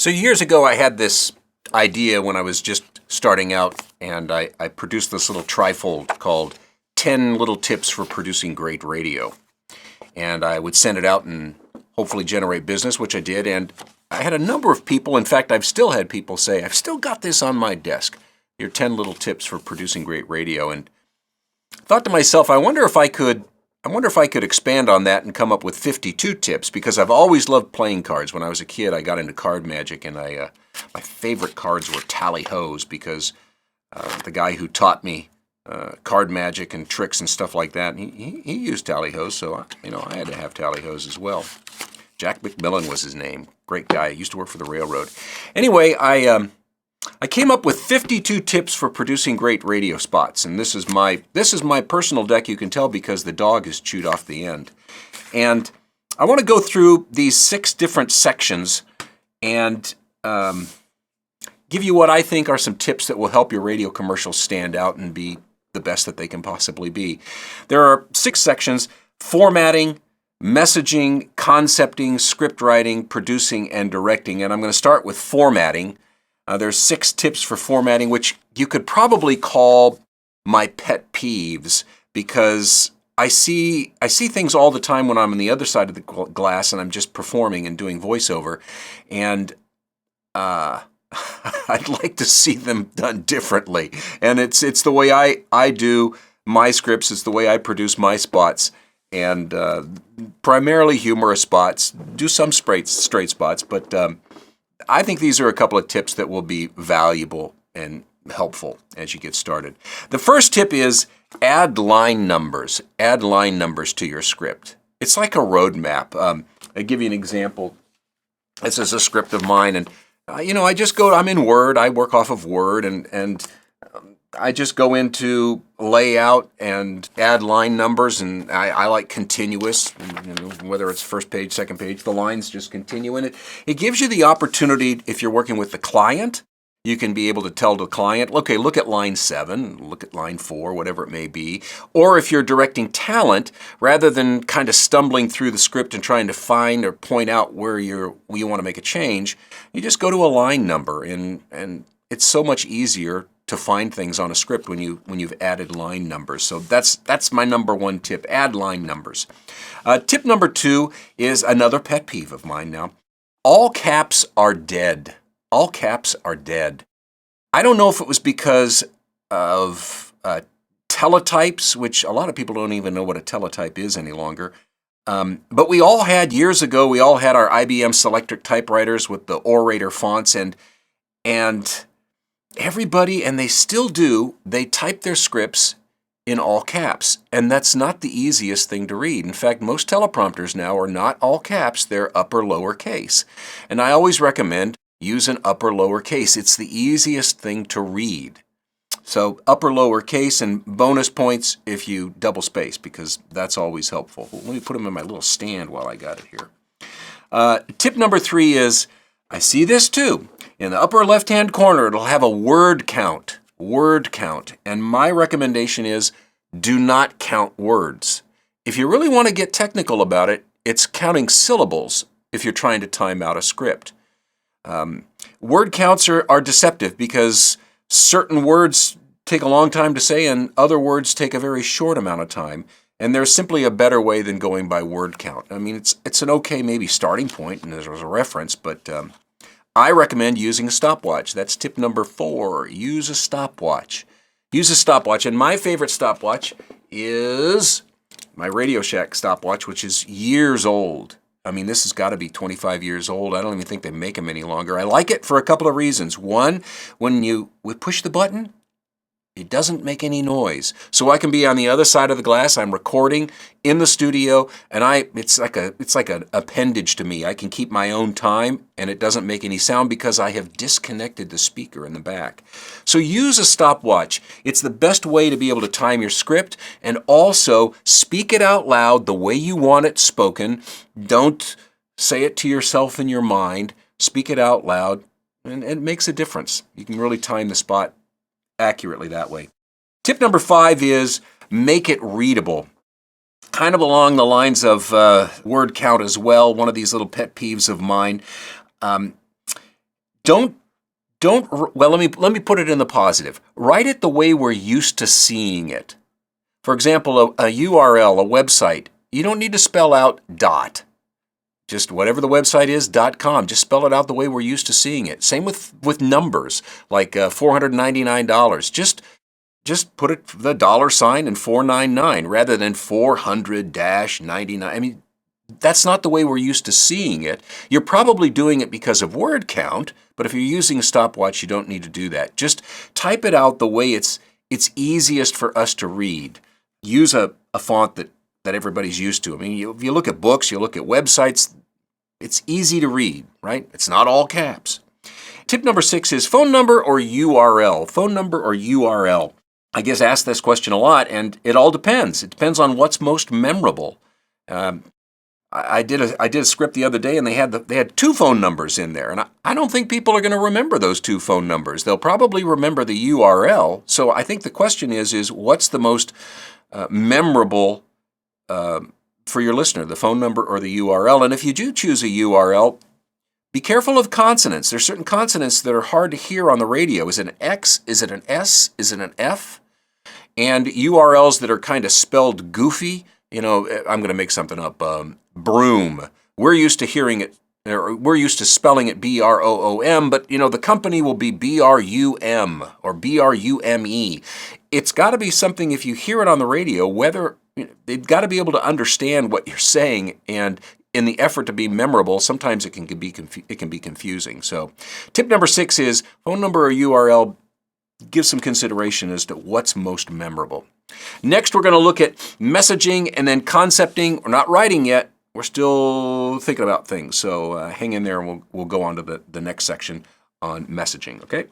So years ago, I had this idea when I was just starting out, and I produced this little trifold called 10 Little Tips for Producing Great Radio. And I would send it out and hopefully generate business, which I did. And I had a number of people, in fact, I've still had people say, I've still got this on my desk, your 10 little tips for producing great radio. And I thought to myself, I wonder if I could expand on that and come up with 52 tips, because I've always loved playing cards. When I was a kid, I got into card magic, and my favorite cards were tally-hos, because the guy who taught me card magic and tricks and stuff like that, he used tally-hos, so I had to have tally-hos as well. Jack McMillan was his name. Great guy. He used to work for the railroad. Anyway, I came up with 52 tips for producing great radio spots, and this is my personal deck. You can tell because the dog has chewed off the end. And I want to go through these 6 different sections and give you what I think are some tips that will help your radio commercials stand out and be the best that they can possibly be. There are 6 sections: formatting, messaging, concepting, script writing, producing, and directing. And I'm going to start with formatting. There's 6 tips for formatting, which you could probably call my pet peeves, because I see things all the time when I'm on the other side of the glass and I'm just performing and doing voiceover, and I'd like to see them done differently. And it's the way I do my scripts. It's the way I produce my spots, and primarily humorous spots. Do some straight spots, but I think these are a couple of tips that will be valuable and helpful as you get started. The first tip is add line numbers. Add line numbers to your script. It's like a roadmap. I'll give you an example. This is a script of mine, and I just go. I'm in Word. I work off of Word, and I just go into layout and add line numbers, and I like continuous, whether it's first page, second page, the lines just continue in it. It gives you the opportunity, if you're working with the client, you can be able to tell the client, okay, look at line 7, look at line 4, whatever it may be. Or if you're directing talent, rather than kind of stumbling through the script and trying to find or point out where you want to make a change, you just go to a line number, and it's so much easier to find things on a script when you've added line numbers. So that's my number 1 tip: add line numbers. Tip number 2 is another pet peeve of mine now. All caps are dead. All caps are dead. I don't know if it was because of teletypes, which a lot of people don't even know what a teletype is any longer. But we all had, years ago, we all had our IBM Selectric typewriters with the orator fonts, and everybody, and they still do, they type their scripts in all caps, and that's not the easiest thing to read. In fact, most teleprompters now are not all caps, they're upper lowercase. And I always recommend use an upper lowercase. It's the easiest thing to read. So upper lowercase, and bonus points if you double space, because that's always helpful. Let me put them in my little stand while I got it here. Tip number 3 is, I see this too. In the upper left-hand corner, it'll have a word count. Word count. And my recommendation is, do not count words. If you really want to get technical about it, it's counting syllables if you're trying to time out a script. Word counts are deceptive, because certain words take a long time to say and other words take a very short amount of time. And there's simply a better way than going by word count. I mean, it's an okay maybe starting point, and there's a reference, but I recommend using a stopwatch. That's tip number 4. Use a stopwatch. Use a stopwatch. And my favorite stopwatch is my Radio Shack stopwatch, which is years old. I mean, this has got to be 25 years old. I don't even think they make them any longer. I like it for a couple of reasons. One, when you push the button, it doesn't make any noise. So I can be on the other side of the glass. I'm recording in the studio, and it's like an appendage to me. I can keep my own time, and it doesn't make any sound because I have disconnected the speaker in the back. So use a stopwatch. It's the best way to be able to time your script, and also speak it out loud the way you want it spoken. Don't say it to yourself in your mind. Speak it out loud, and it makes a difference. You can really time the spot accurately that way. Tip number 5 is make it readable. Kind of along the lines of word count as well, one of these little pet peeves of mine. Well, let me put it in the positive. Write it the way we're used to seeing it. For example, a URL, a website, you don't need to spell out dot. Just whatever the website is, .com. Just spell it out the way we're used to seeing it. Same with numbers, like $499. Just put it the $sign and 499 rather than 400-99. I mean, that's not the way we're used to seeing it. You're probably doing it because of word count, but if you're using a stopwatch, you don't need to do that. Just type it out the way it's easiest for us to read. Use a font that everybody's used to. I mean, if you look at books, you look at websites, it's easy to read, right? It's not all caps. Tip number 6 is phone number or URL. Phone number or URL. I get asked this question a lot, and it all depends. It depends on what's most memorable. I did a script the other day, and they had 2 phone numbers in there, and I don't think people are going to remember those 2 phone numbers. They'll probably remember the URL. So I think the question is what's the most memorable for your listener, the phone number or the URL? And if you do choose a URL, be careful of consonants. There's certain consonants that are hard to hear on the radio. Is it an X? Is it an S? Is it an F? And URLs that are kind of spelled goofy. You know, I'm going to make something up. Broom. We're used to hearing it, or we're used to spelling it BROOM, but you know, the company will be BRUM or BRUME. It's got to be something, if you hear it on the radio, they've got to be able to understand what you're saying, and in the effort to be memorable, sometimes it can be confusing. So tip number 6 is phone number or URL. Give some consideration as to what's most memorable. Next, we're going to look at messaging and then concepting. We're not writing yet. We're still thinking about things. So hang in there, and we'll go on to the next section on messaging, okay?